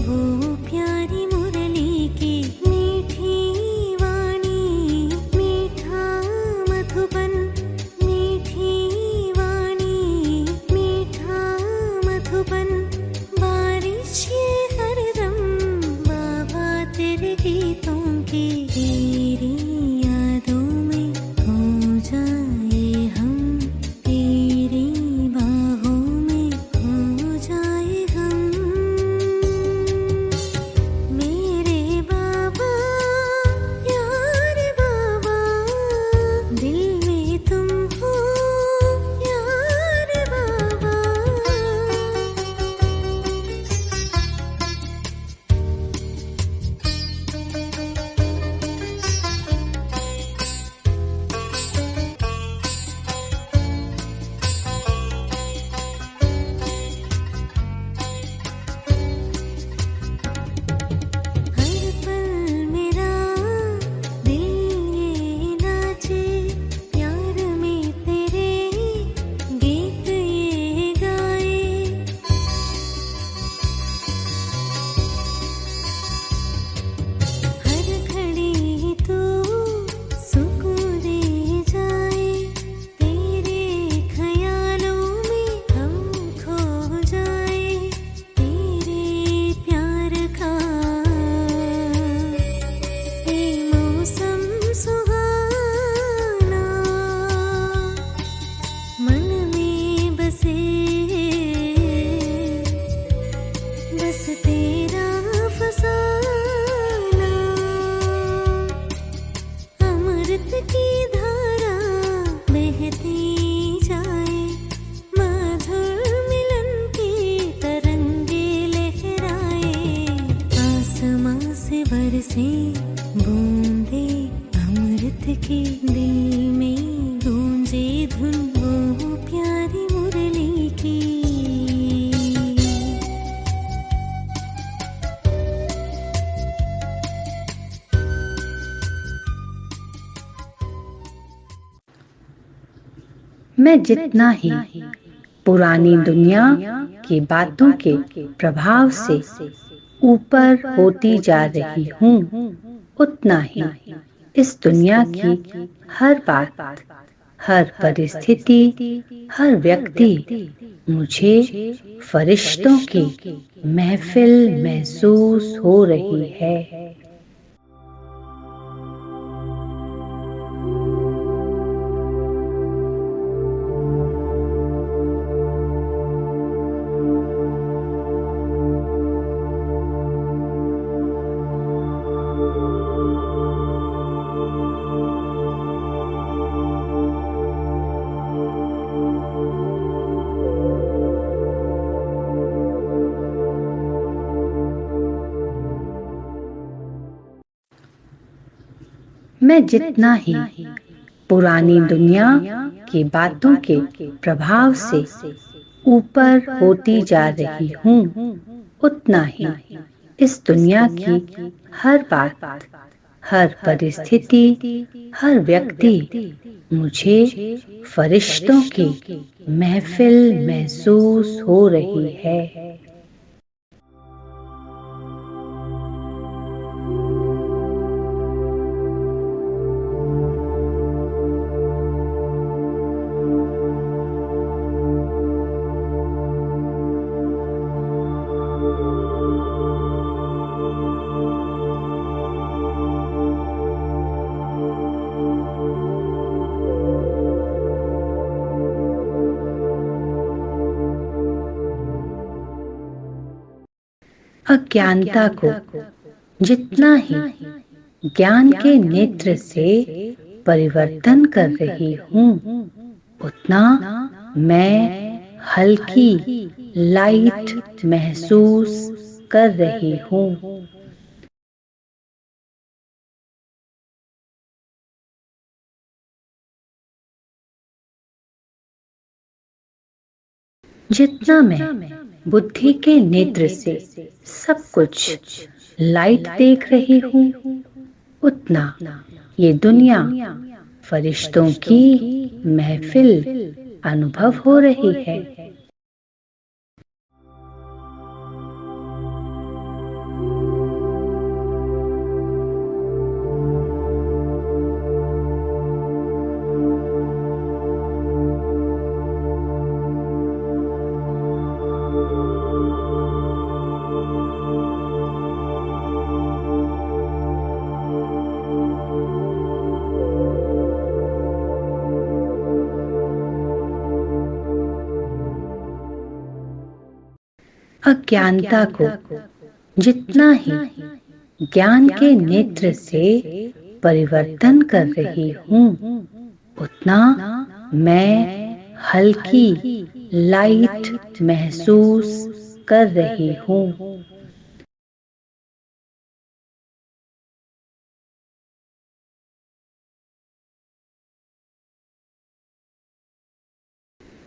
वो प्यारी मुरली की मीठी वाणी, मीठा मधुबन, मीठी वाणी, मीठा मधुबन। बारिश ये हरदम बाबा तेरे गीतों की, तेरी यादों में खो जाए हम, तेरी बाहों में खो जाए हम। मेरे बाबा यार बाबा, दिल में तुम हो यार बाबा। हर पल मेरा दिल ये नाचे, प्यार में तेरे गीत ये गाए। हर घड़ी तू सुकून दे जाए, तेरे ख्यालों में हम खो जाए। तेरे प्यार का ये मौसम सुहाना, मन में बसे बस तेरा फसाना। अमृत की धारा बहती जाए, मधुर मिलन की तरंगे लहराए। आसमां से बरसे बूंदे अमृत की, दिल में गूंजे धुन वो प्यारी मुरली की। मैं जितना ही पुरानी दुनिया की बातों के प्रभाव से ऊपर होती जा रही हूँ, उतना ही इस दुनिया की हर बात, हर परिस्थिति, हर व्यक्ति मुझे फरिश्तों की महफिल महसूस हो रही है। मैं जितना ही पुरानी दुनिया की बातों के प्रभाव से ऊपर होती जा रही हूँ, उतना ही इस दुनिया की हर बात, हर परिस्थिति, हर व्यक्ति मुझे फरिश्तों की महफिल महसूस हो रही है। अज्ञानता को जितना ही ज्ञान के नेत्र से परिवर्तन कर रही हूँ, उतना मैं हल्की लाइट महसूस कर रही हूँ। जितना मैं बुद्धि के नेत्र से सब कुछ लाइट देख रही हूँ, उतना ये दुनिया फरिश्तों की महफिल अनुभव हो रही है। अज्ञानता को जितना ही ज्ञान के नेत्र से परिवर्तन कर रही हूँ, उतना मैं हल्की लाइट महसूस कर रही हूँ।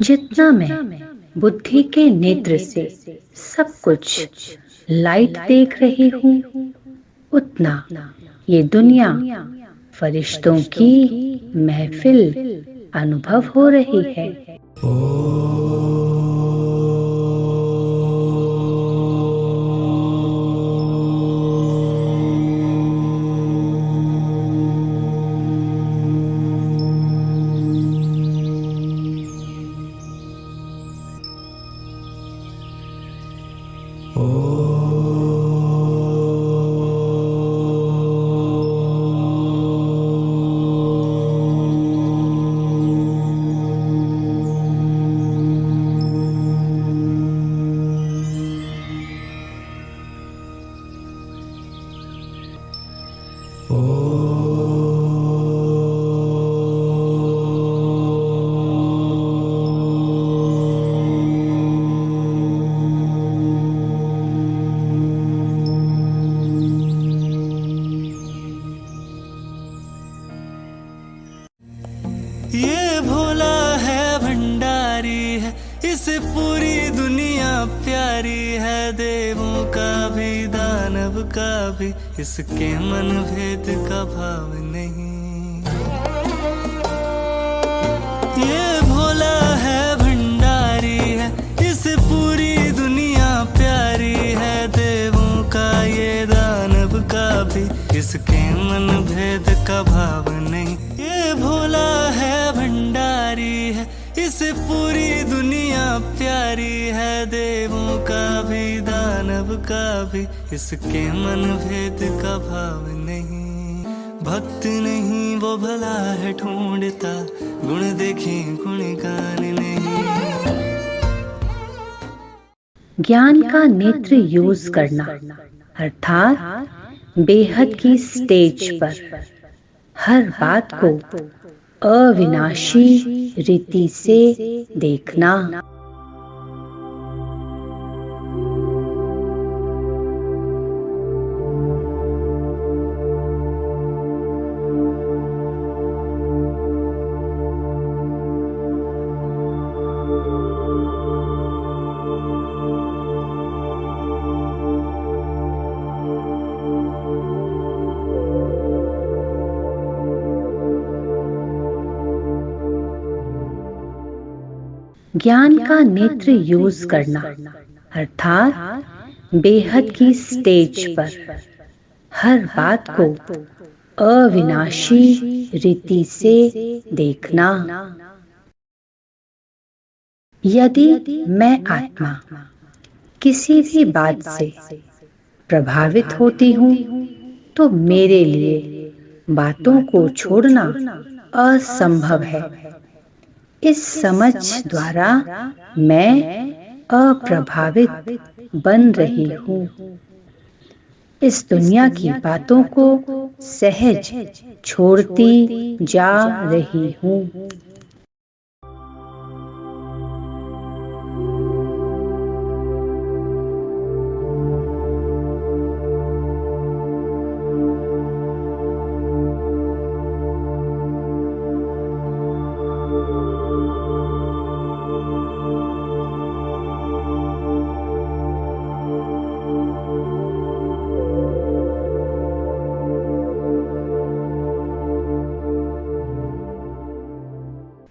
जितना मैं बुद्धि के नेत्र से सब कुछ लाइट देख रही हूँ, उतना ये दुनिया फरिश्तों की महफिल अनुभव हो रही है। ये भोला है भंडारी है, इसे पूरी दुनिया प्यारी है। देवों का भी दानव का भी इसके मन भेद का भाव नहीं। ये भोला है भंडारी है, इसे पूरी दुनिया प्यारी है। देवों का ये दानव का भी इसके मन भेद का भाव नहीं। ये भोला है भंडारी है, इसे पूरी दुनिया प्यारी है। देवों का भी दानव का भी इसके मन भेद का भाव नहीं। भक्त नहीं वो भला है ढूंढता, गुण देखे गुण गान नहीं। ज्ञान का नेत्र यूज करना अर्थात बेहद की स्टेज पर हर बात को अविनाशी रीति से देखना। ज्ञान का नेत्र यूज करना अर्थात बेहद की स्टेज पर हर बात को अविनाशी रीति से देखना। यदि मैं आत्मा किसी भी बात से प्रभावित होती हूँ, तो मेरे लिए बातों को छोड़ना असंभव है। इस समझ द्वारा मैं अप्रभावित बन रही हूँ। इस दुनिया की बातों को सहज छोड़ती जा रही हूँ।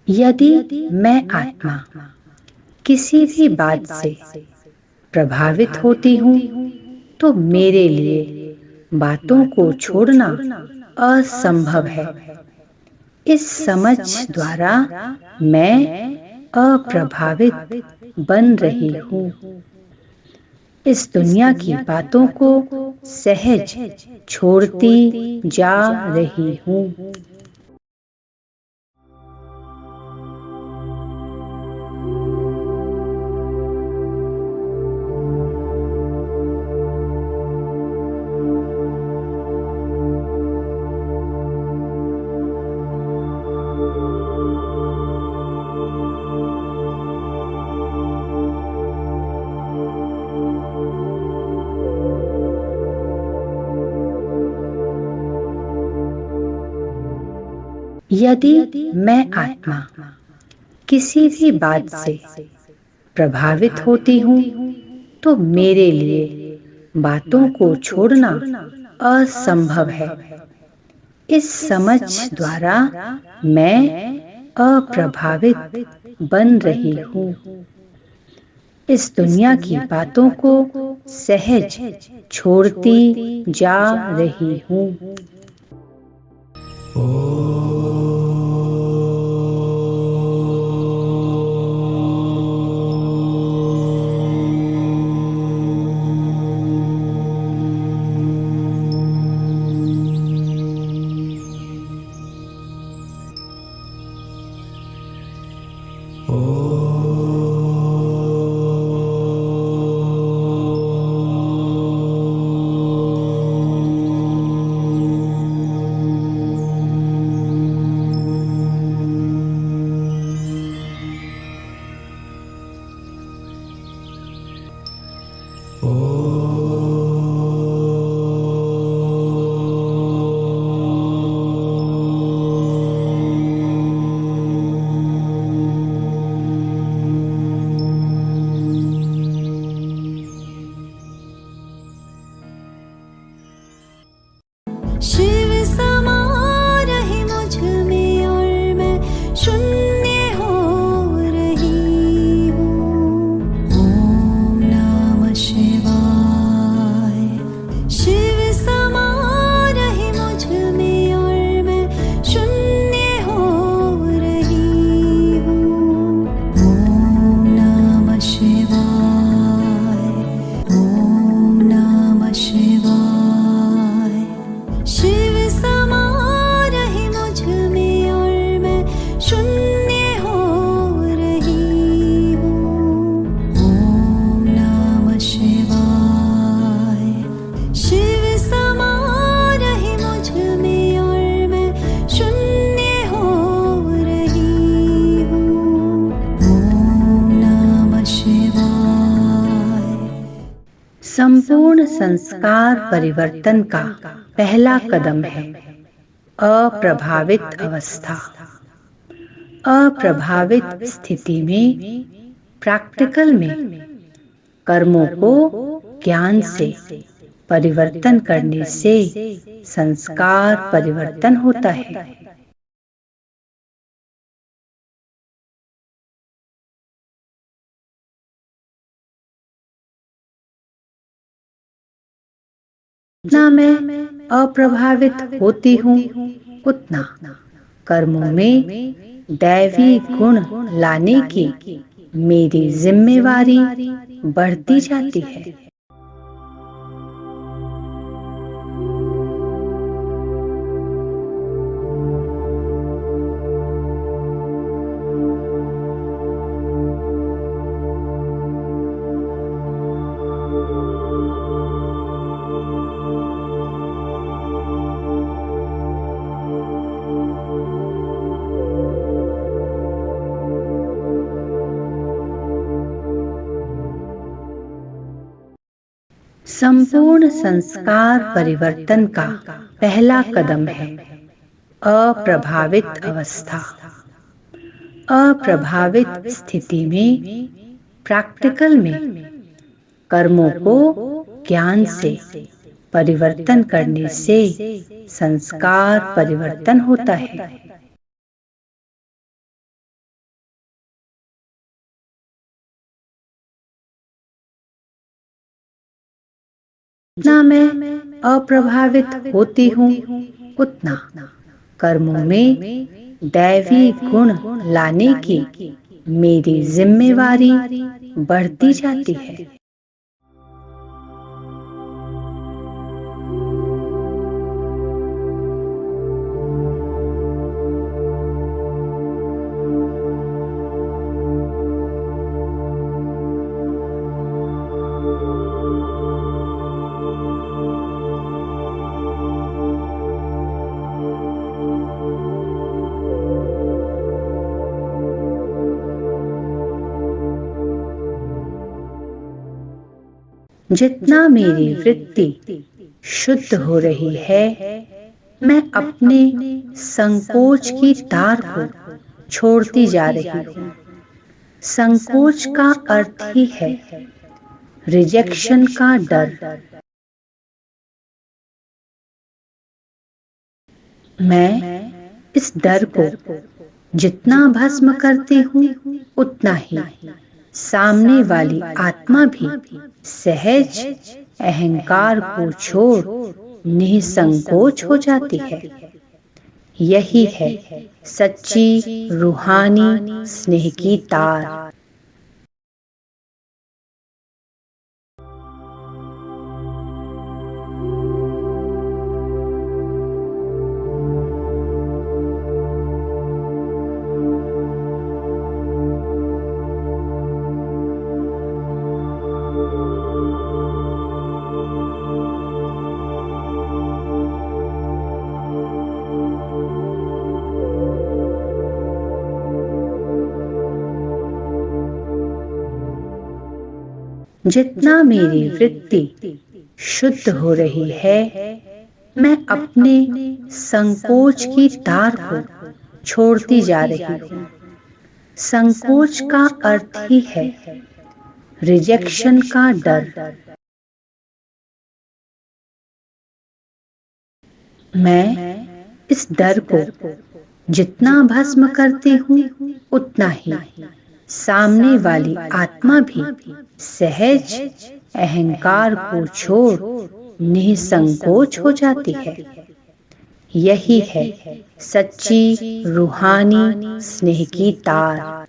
यदि मैं आत्मा किसी भी बात से प्रभावित होती हूँ, तो मेरे लिए बातों को छोड़ना असंभव है। इस समझ द्वारा मैं अप्रभावित बन रही हूँ। इस दुनिया की बातों को सहज छोड़ती जा रही हूँ। यदि मैं आत्मा किसी भी बात से प्रभावित होती हूँ तो मेरे लिए बातों को छोड़ना असंभव है। इस समझ द्वारा मैं अप्रभावित बन रही हूँ। इस दुनिया की बातों को सहज छोड़ती जा रही हूँ। शिव समा रहे मुझ में और मैं शून्य हो रही हूँ। ओम नमः शिवाय। शिव समा रहे मुझ में और मैं शून्य हो रही हूँ। ओम नमः शिवाय। ओम नमः शिवाय। शिव समा रहे मुझ में और मैं शून्य हो रही हूँ। ओम नमः शिवाय। शिव समा रहे मुझ में और मैं शून्य हो रही हूँ। ओम नमः शिवाय। संपूर्ण संस्कार परिवर्तन का पहला कदम है अप्रभावित अवस्था। अप्रभावित स्थिति में प्रैक्टिकल में कर्मों को ज्ञान से परिवर्तन करने से संस्कार परिवर्तन होता है। जितना मैं अप्रभावित होती हूँ उतना कर्मों में दैवी गुण लाने की मेरी जिम्मेवारी बढ़ती जाती है। संपूर्ण संस्कार परिवर्तन का पहला कदम है अप्रभावित अवस्था। अप्रभावित स्थिति में प्रैक्टिकल में कर्मों को ज्ञान से परिवर्तन करने से संस्कार परिवर्तन होता है। जितना मैं अप्रभावित होती हूँ उतना कर्मों में दैवी गुण लाने की मेरी जिम्मेवारी बढ़ती जाती है। जितना मेरी वृत्ति शुद्ध हो रही है मैं अपने संकोच की तार को छोड़ती जा रही हूँ। संकोच का अर्थ ही है रिजेक्शन का डर। मैं इस डर को जितना भस्म करती हूँ उतना ही सामने वाली आत्मा भी सहज अहंकार को छोड़ निसंकोच हो जाती है। यही है सच्ची रूहानी स्नेह की तार। जितना मेरी वृत्ति शुद्ध हो रही है, मैं अपने संकोच की तार को छोड़ती जा रही हूँ। संकोच का अर्थ ही है रिजेक्शन का डर। मैं इस डर को जितना भस्म करती हूँ उतना ही सामने वाली आत्मा भी सहज अहंकार को छोड़ निसंकोच हो जाती है। यही है सच्ची रूहानी स्नेह की तार।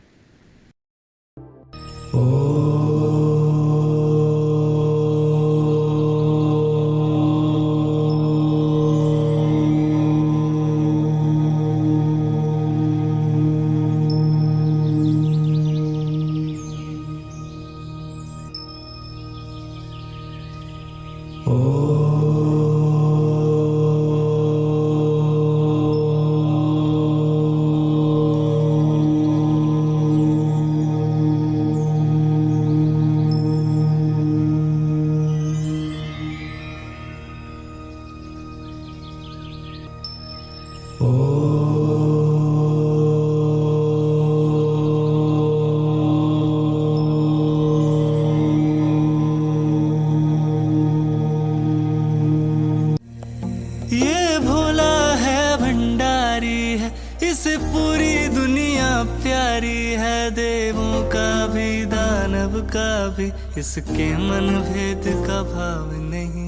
ये भोला है भंडारी है, इसे पूरी दुनिया प्यारी है। देवों का भी दानव का भी इसके मन भेद का भाव नहीं।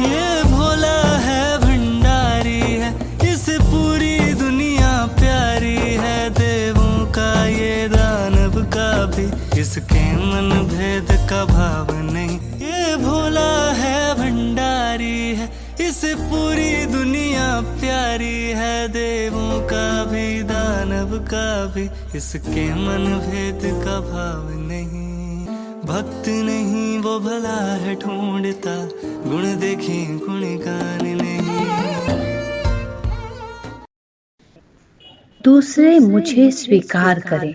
ये भोला है भंडारी है, इसे पूरी दुनिया प्यारी है। देवों का ये दानव का भी इसके मन भेद का भाव नहीं। ये भोला है भंडारी है, इसे पूरी दुनिया प्यारी है। देवों का भी दानव का भी इसके मन भेद का भाव नहीं। भक्त नहीं वो भला है ढूंढता, गुण देखे गुण गान नहीं। दूसरे मुझे स्वीकार करें,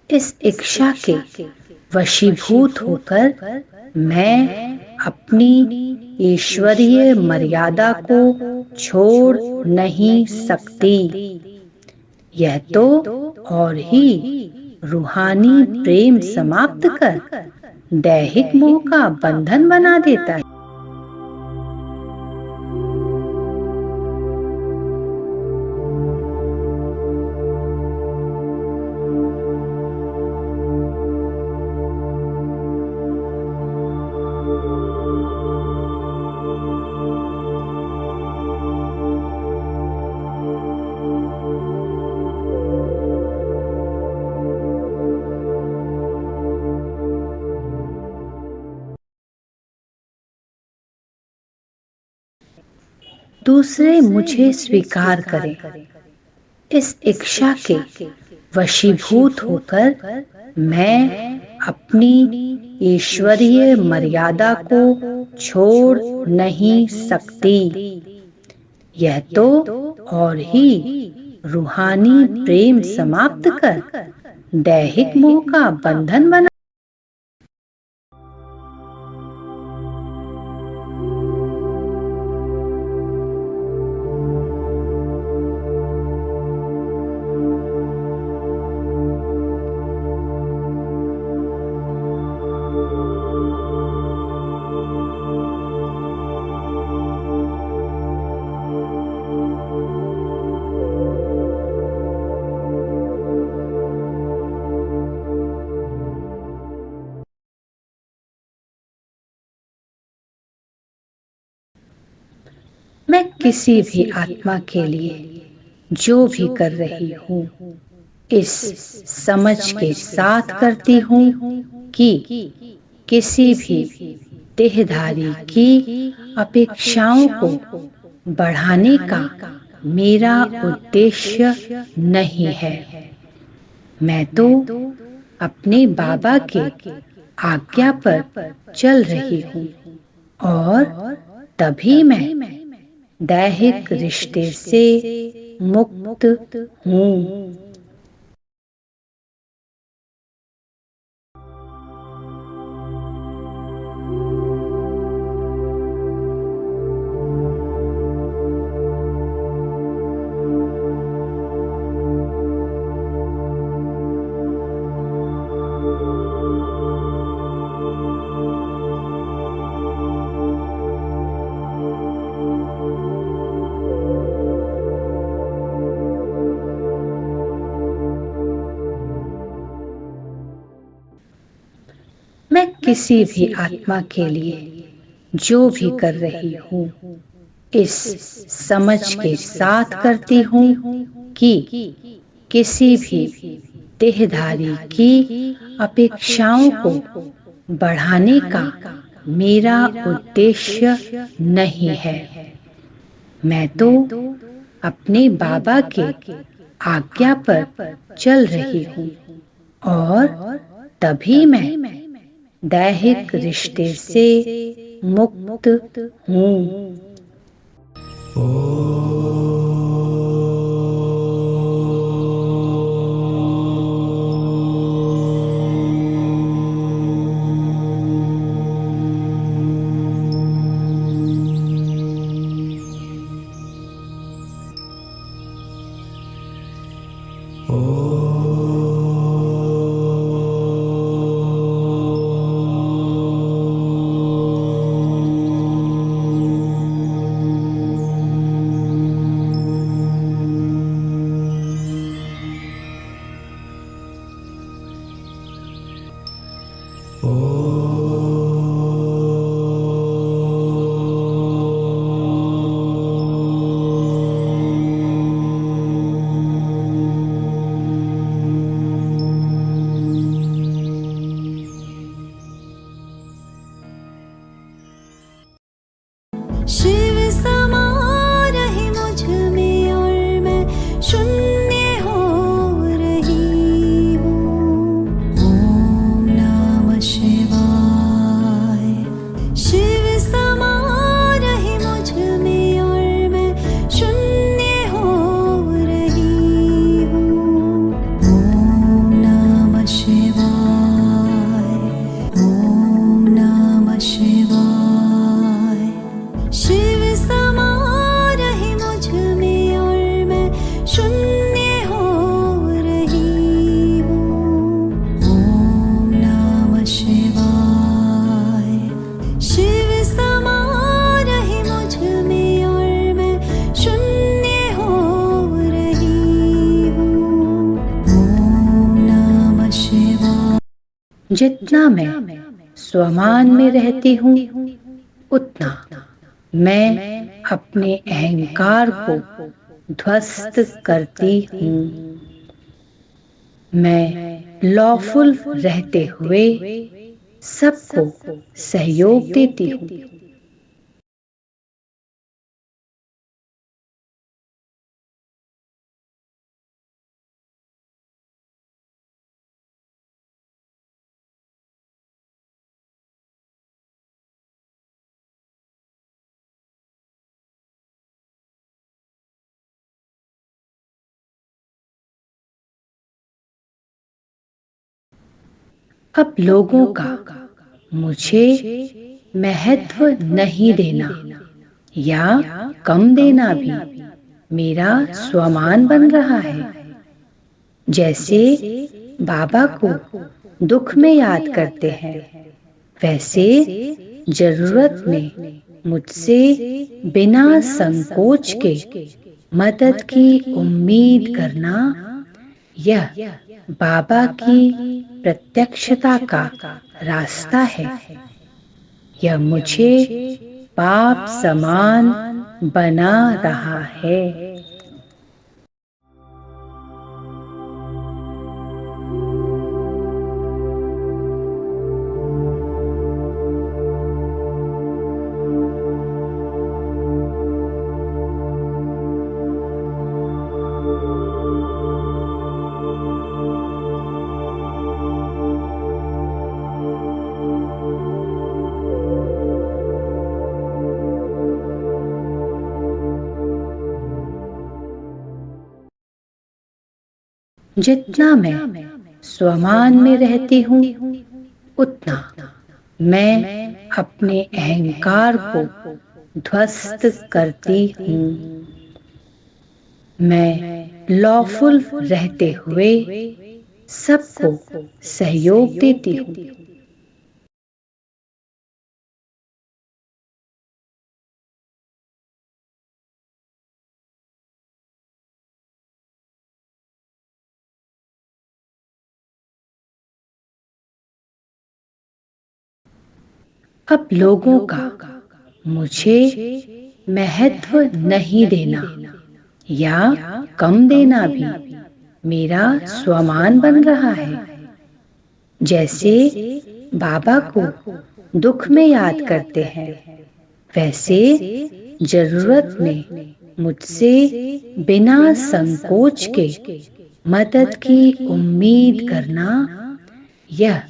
इस इच्छा के वशीभूत होकर मैं अपनी ईश्वरीय मर्यादा को छोड़ नहीं सकती। यह तो और ही रूहानी प्रेम समाप्त कर दैहिक मोह का बंधन बना देता है। दूसरे मुझे स्वीकार करें, इस इच्छा के वशीभूत होकर मैं अपनी ईश्वरीय मर्यादा को छोड़ नहीं सकती। यह तो और ही रूहानी प्रेम समाप्त कर दैहिक मोह का बंधन बना। मैं किसी भी आत्मा के लिए जो भी कर रही हूँ इस समझ के साथ करती हूँ कि किसी भी देहधारी की अपेक्षाओं को बढ़ाने का मेरा उद्देश्य नहीं है। मैं तो अपने बाबा के आज्ञा पर चल रही हूँ और तभी मैं दैहिक रिश्ते से मुक्त हूँ। मैं किसी भी आत्मा के लिए जो भी कर रही हूँ इस समझ के साथ करती हूँ कि किसी भी देहधारी की अपेक्षाओं को बढ़ाने का मेरा उद्देश्य नहीं है। मैं तो अपने बाबा के आज्ञा पर चल रही हूँ और तभी मैं दैहिक रिश्ते से मुक्त हूँ। शिव समा रहे मुझ में और मैं शून्य हो रही हूँ। ओम नमः शिवाय। शिव समा रहे मुझ में और मैं शून्य हो रही हूँ। ओम नमः शिवाय। ओम नमः शिवाय। शिव समा रहे मुझ में और मैं शून्य हो रही हूँ। ओम नमः शिवाय। शिव समा रहे मुझ में और मैं शून्य हो रही हूँ। ओम नमः शिवाय। जितना मैं स्वमान में रहती हूँ उतना मैं अपने अहंकार को ध्वस्त करती हूँ। मैं लॉफुल रहते हुए सबको सहयोग देती हूँ। अब लोगों का मुझे महत्व नहीं देना या कम देना भी मेरा स्वमान बन रहा है। जैसे बाबा को दुख में याद करते हैं, वैसे जरूरत में मुझसे बिना संकोच के मदद की उम्मीद करना यह बाबा की प्रत्यक्षता का रास्ता है। यह मुझे पाप समान बना रहा है। जितना मैं स्वमान में रहती हूँ, उतना मैं अपने अहंकार को ध्वस्त करती हूँ। मैं लॉफुल रहते हुए सबको सहयोग देती हूँ। अब लोगों का मुझे महत्व नहीं देना या कम देना भी मेरा स्वमान बन रहा है। जैसे बाबा को दुख में याद करते हैं, वैसे जरूरत में मुझसे बिना संकोच के मदद की उम्मीद करना, यह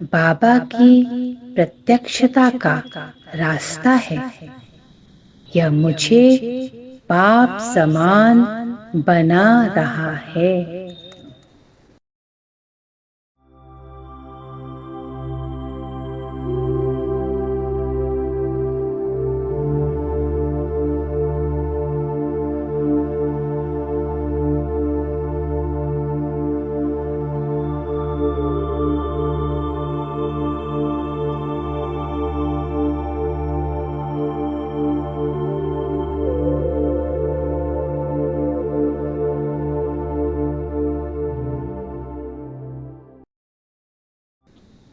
बाबा की प्रत्यक्षता का रास्ता है। यह मुझे बाप समान बना रहा है।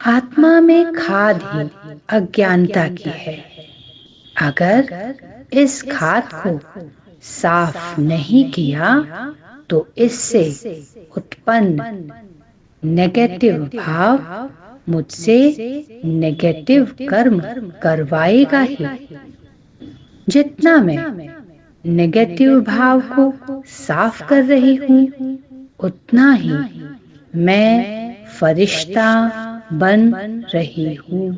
आत्मा में खाद ही अज्ञानता की है। अगर इस खाद को साफ नहीं किया तो इससे उत्पन्न नेगेटिव भाव मुझसे नेगेटिव कर्म करवाएगा ही। जितना मैं नेगेटिव भाव को साफ कर रही हूँ, उतना ही मैं फरिश्ता बन रही हूँ।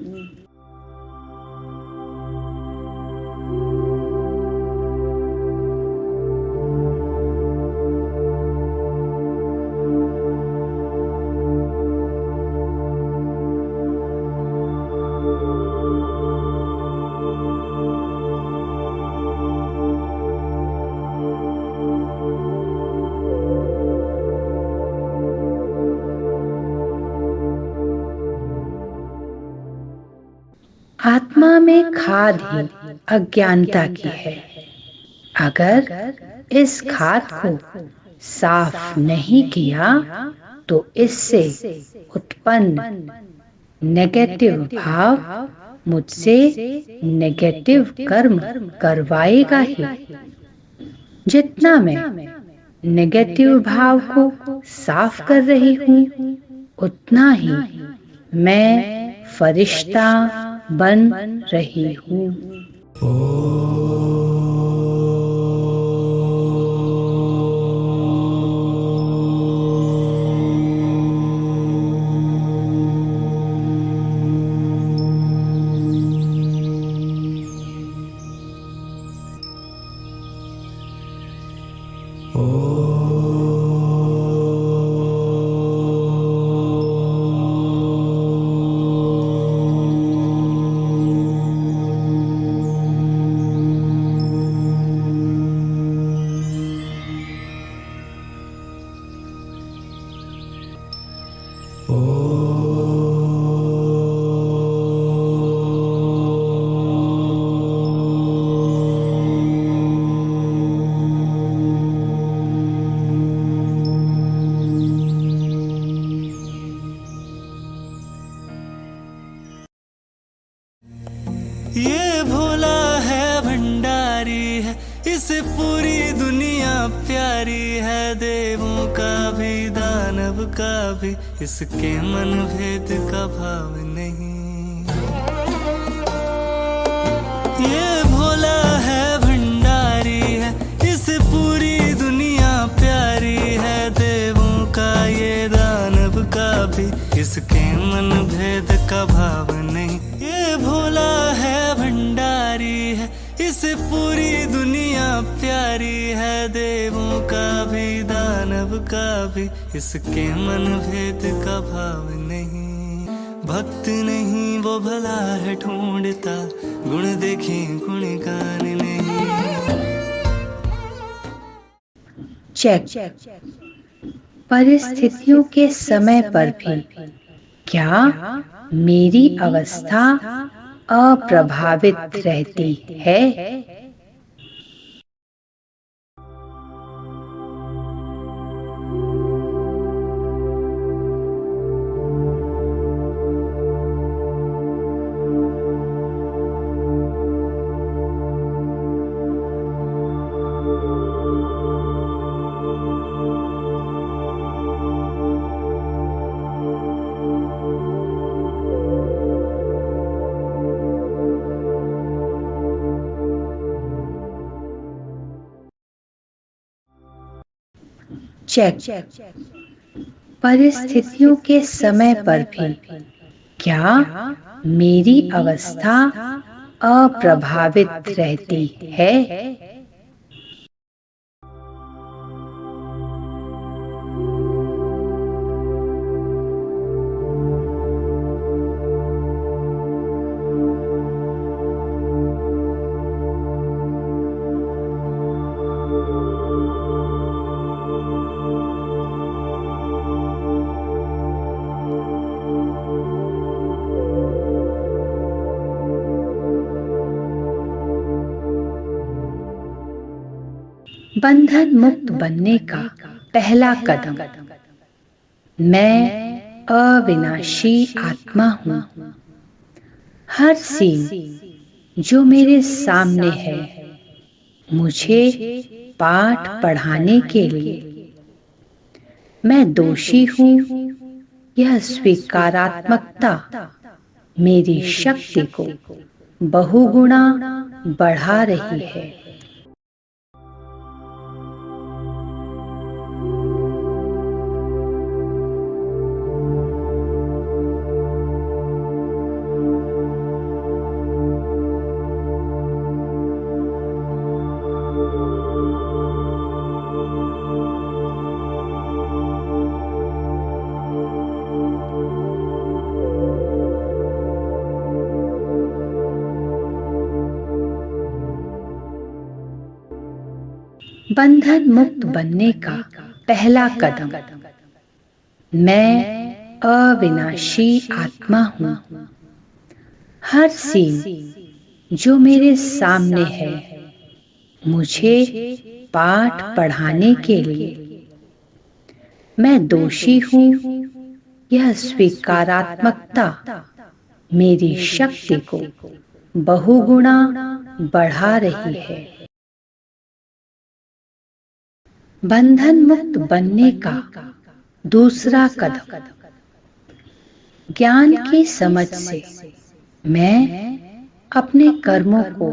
आत्मा में खाद ही अज्ञानता की है। अगर इस खाद को साफ नहीं किया तो इससे उत्पन्न नेगेटिव भाव मुझसे नेगेटिव कर्म करवाएगा ही। जितना मैं नेगेटिव भाव को साफ कर रही हूँ, उतना ही मैं फरिश्ता बन रही हूँ। ये भोला है भंडारी है, इसे पूरी दुनिया प्यारी है, देवों का भी दानव का भी इसके मन भेद का भाव नहीं। ये भोला है भंडारी है, इसे पूरी दुनिया प्यारी है, देवों का ये दानव का भी इसके मन भेद का भाव नहीं। ये भोला है भंडारी है, इसे पूरी दुनिया प्यारी है, देवों का भी दानव का भी इसके मन भेद का भाव नहीं। भक्त नहीं वो भला है ढूंढता, गुण देखे गुणगान नहीं। चेक। परिस्थितियों के समय पर भी क्या मेरी अवस्था अप्रभावित रहती है? चेक। परिस्थितियों के समय पर भी क्या मेरी अवस्था अप्रभावित रहती है? बंधन मुक्त बनने का पहला कदम। मैं अविनाशी आत्मा हूँ। हर सीन जो मेरे सामने है मुझे पाठ पढ़ाने के लिए। मैं दोषी हूँ, यह स्वीकारात्मकता मेरी शक्ति को बहुगुणा बढ़ा रही है। बंधन मुक्त बनने का पहला कदम। मैं अविनाशी आत्मा हूँ। हर सीन जो मेरे सामने है मुझे पाठ पढ़ाने के लिए। मैं दोषी हूँ, यह स्वीकारात्मकता मेरी शक्ति को बहुगुणा बढ़ा रही है। बंधन मुक्त बनने का दूसरा कदम। ज्ञान की समझ से मैं अपने कर्मों को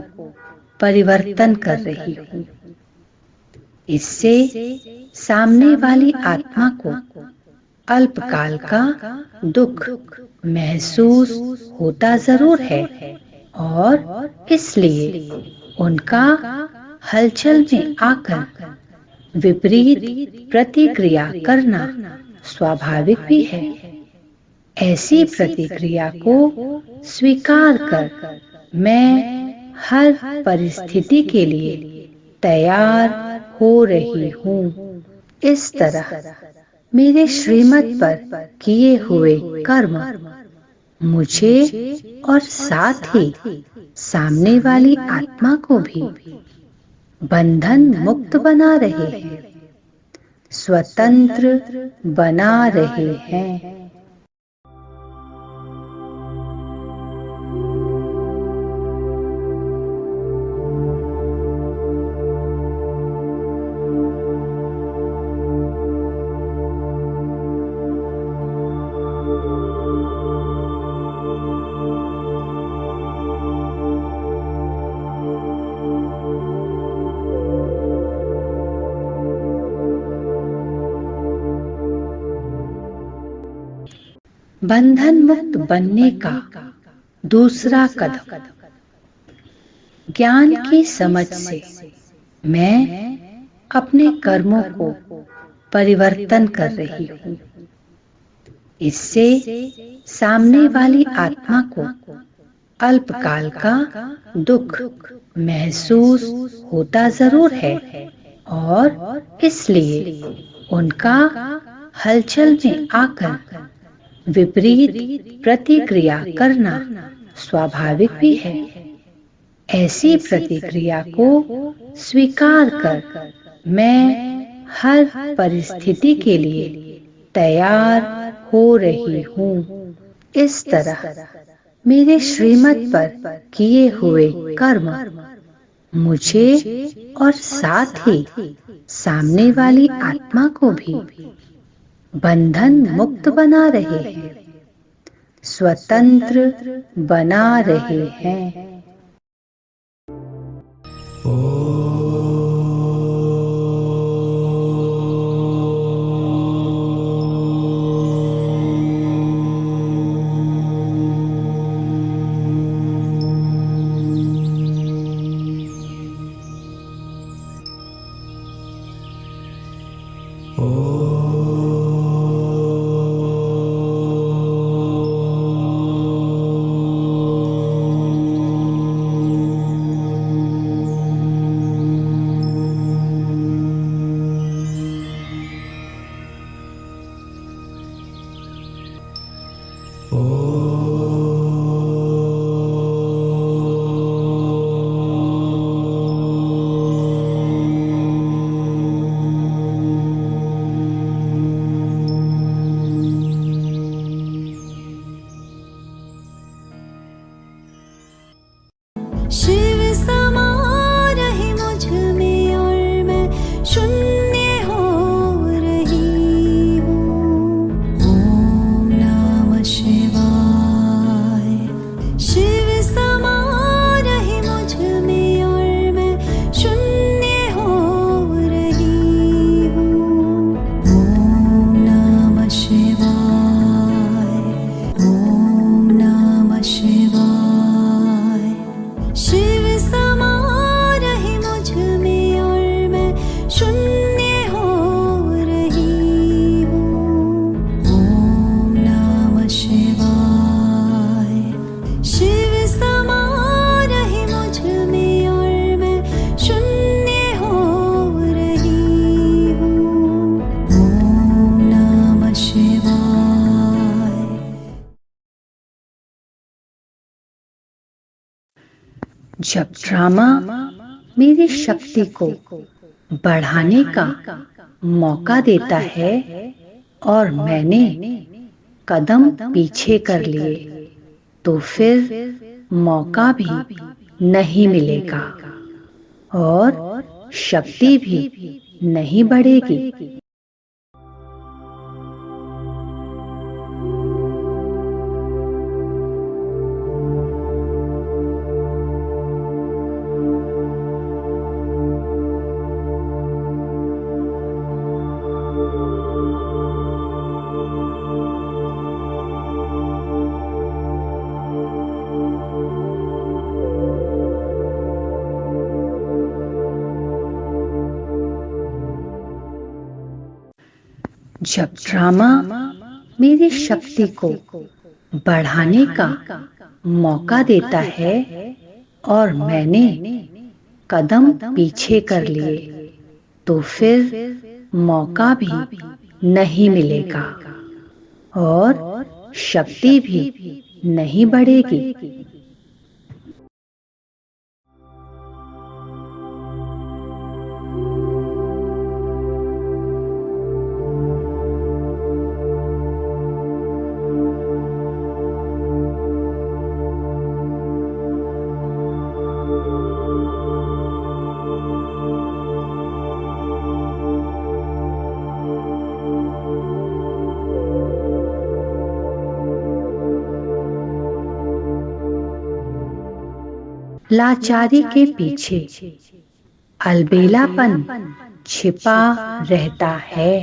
परिवर्तन कर रही हूँ। इससे सामने वाली आत्मा को अल्पकाल का दुख महसूस होता जरूर है और इसलिए उनका हलचल में आकर विपरीत प्रतिक्रिया करना स्वाभाविक भी है। ऐसी प्रतिक्रिया को स्वीकार कर मैं हर परिस्थिति के लिए तैयार हो रही हूँ। इस तरह मेरे श्रीमत पर किए हुए कर्म मुझे और साथ ही सामने वाली आत्मा को भी बंधन मुक्त बना रहे हैं, स्वतंत्र बना रहे हैं। बंधन मुक्त बनने का दूसरा कदम। ज्ञान की समझ से मैं अपने कर्मों को परिवर्तन कर रही हूँ। इससे सामने वाली आत्मा को अल्पकाल का दुख महसूस होता जरूर है और इसलिए उनका हलचल में आकर विपरीत प्रतिक्रिया करना स्वाभाविक भी है। ऐसी प्रतिक्रिया को स्वीकार कर मैं हर परिस्थिति के लिए तैयार हो रही हूँ। इस तरह मेरे श्रीमत पर किए हुए कर्म मुझे और साथ ही सामने वाली आत्मा को भी बंधन मुक्त बना रहे हैं, स्वतंत्र बना रहे हैं। शिव समा रहे मुझ में और मैं शून्य हो रही हूँ। ओम नमः शिवाय। शिव समा रहे मुझ में और मैं शून्य हो रही हूँ। ओम नमः शिवाय। ओम नमः शिवाय। शिव समा रहे मुझ में और मैं शून्य हो रही हूँ। ओम नमः शिवाय। शिव समा रहे मुझ में और मैं शून्य हो रही हूँ। ओम नमः शिवाय। जब ड्रामा मेरी शक्ति को बढ़ाने का मौका देता है और मैंने कदम पीछे कर लिए तो फिर मौका भी नहीं मिलेगा और शक्ति भी नहीं बढ़ेगी। जब ड्रामा मेरी शक्ति को बढ़ाने का मौका देता है और मैंने कदम पीछे कर लिए तो फिर मौका भी नहीं मिलेगा और शक्ति भी नहीं बढ़ेगी। लाचारी के पीछे अलबेलापन छिपा रहता है।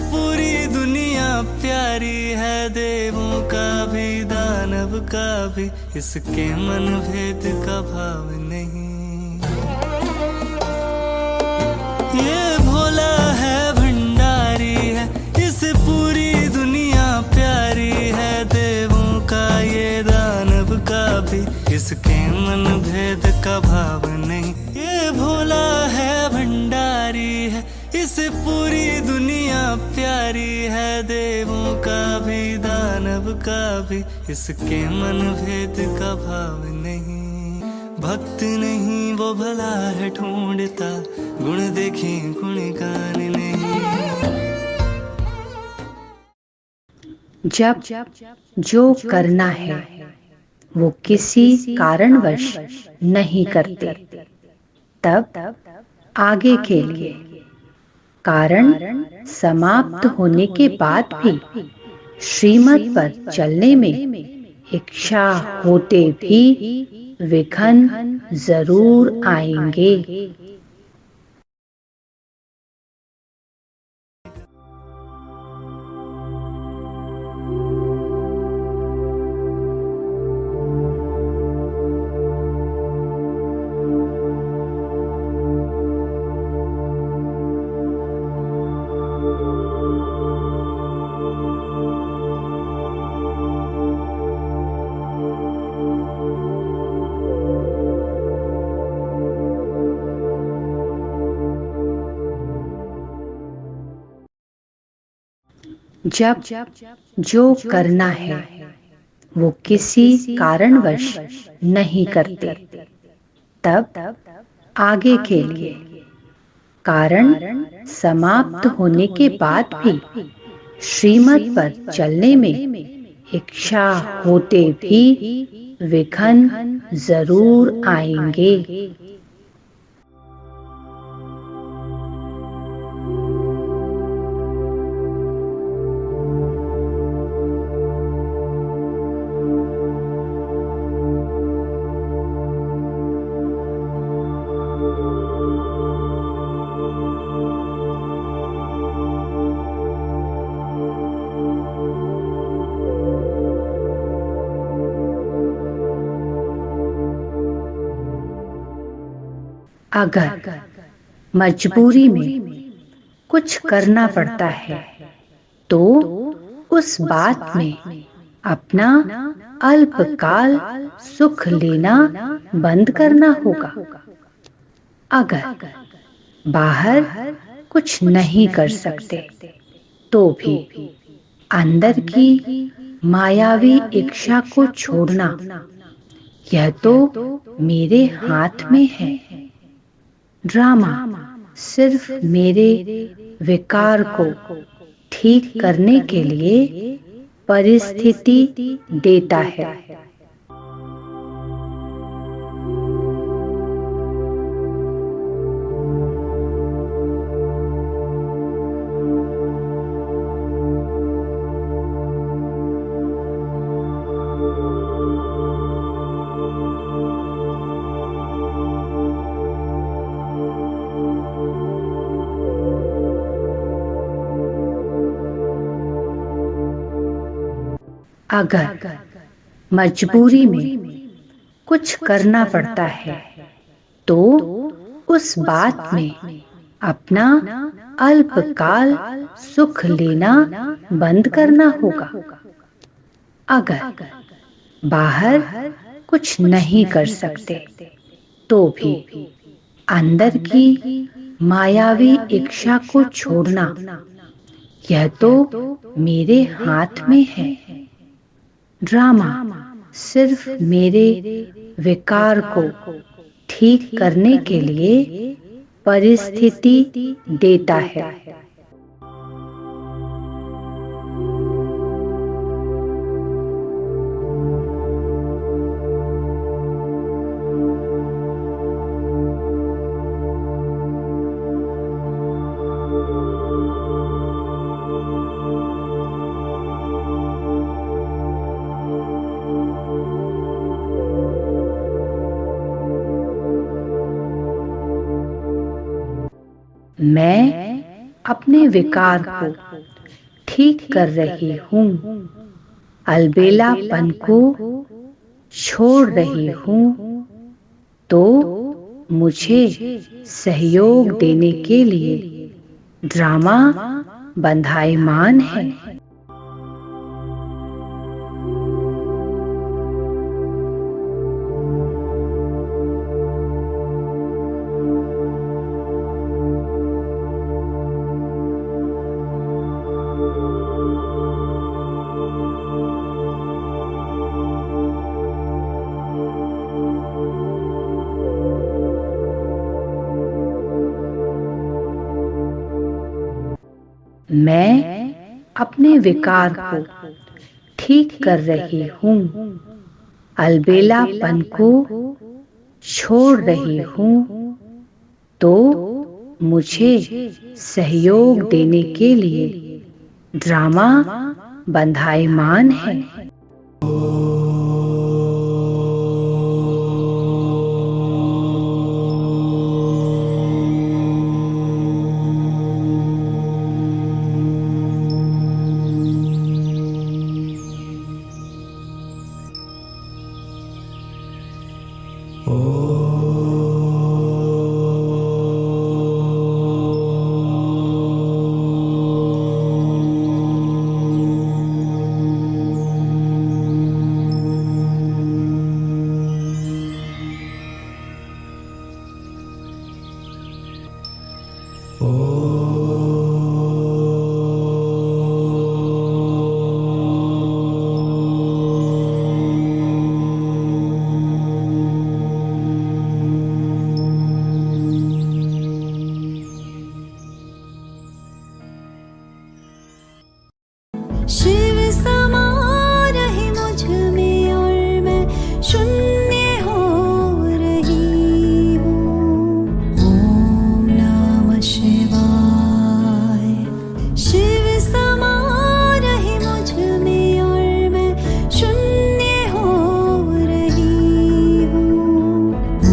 पूरी दुनिया प्यारी है, देवों का भी दानव का भी इसके मन भेद का भाव नहीं। ये भोला है भंडारी है, इस पूरी दुनिया प्यारी है, देवों का ये दानव का भी इसके मन भेद का भाव नहीं। ये भोला है भंडारी है, इस पूरी दुनिया प्यारी है, देवों का भी दानव का भी इसके मन भेद का भाव नहीं। भक्त नहीं वो भला है ढूंढता, गुण देखे गुणगान नहीं। जब जो करना है वो किसी कारणवश नहीं करते, तब आगे के लिए कारण समाप्त होने के बाद भी श्रीमत पर चलने में इच्छा होते भी विघ्न जरूर आएंगे। जब जो करना है वो किसी कारणवश नहीं करते, तब आगे के लिए कारण समाप्त होने के बाद भी श्रीमत पर चलने में इच्छा होते भी विघ्न जरूर आएंगे। अगर मजबूरी में कुछ करना पड़ता है तो उस बात में अपना अल्पकाल सुख लेना बंद करना होगा। अगर बाहर कुछ नहीं कर सकते तो भी अंदर की मायावी इच्छा को छोड़ना, यह तो मेरे हाथ में है। ड्रामा सिर्फ मेरे विकार को ठीक करने के लिए परिस्थिति देता है। अगर मजबूरी में कुछ करना पड़ता है तो उस बात में अपना अल्पकाल सुख लेना बंद करना होगा। अगर बाहर कुछ नहीं कर सकते तो भी अंदर की मायावी इच्छा को छोड़ना, यह तो मेरे हाथ में है। ड्रामा सिर्फ मेरे विकार को ठीक करने के लिए परिस्थिति देता है। मैं अपने विकार को ठीक कर रही हूँ, अलबेलापन को छोड़ रही हूँ, तो मुझे सहयोग देने के लिए ड्रामा बंधायमान है। मैं अपने विकार को ठीक कर रही हूँ, अलबेलापन को छोड़ रही हूँ, तो मुझे सहयोग देने के लिए ड्रामा बंधायमान है। शिव समा रहे मुझ में और मैं शून्य हो रही हूँ। ओम नमः शिवाय। शिव समा रहे मुझ में और मैं शून्य हो रही हूँ।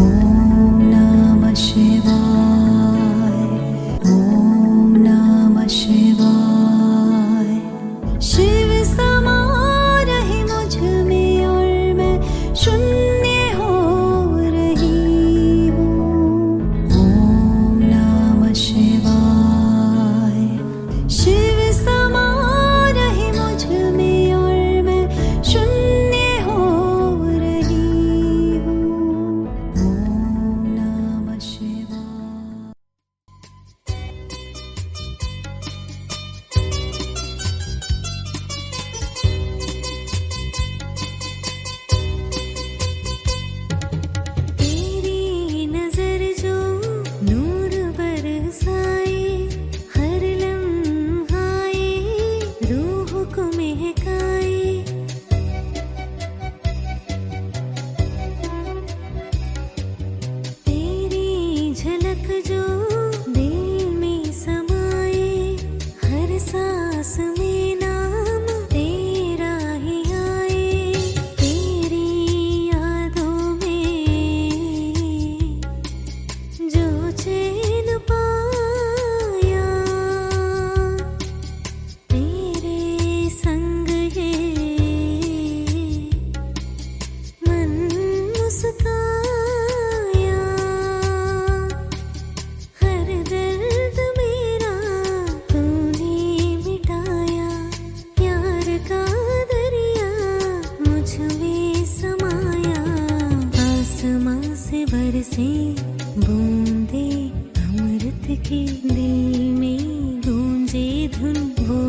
ओम नमः शिवाय। ओम नमः शिवाय। शिव समा रहे मुझ में और मैं शून्य हो रही हूँ। ओम नमः शिवाय। शिव समा रहे मुझ में और मैं शून्य हो रही हूँ। ओम नमः शिवाय। तेरी नजर जो नूर बरसाए, हर लम्हाए रूह को महकाए। तेरी झलक जो दिल में समाए, हर सांस में नाम तेरा ही आए। तेरी यादों में जो चैन पाया, तेरे संग ये मन मुस्काया। हर दर्द मेरा तूने मिटाया। प्यार का दरिया मुझ में समाया। आसमां से बरसे बूंदे अमृत की, दिल में गूंजे धुन वो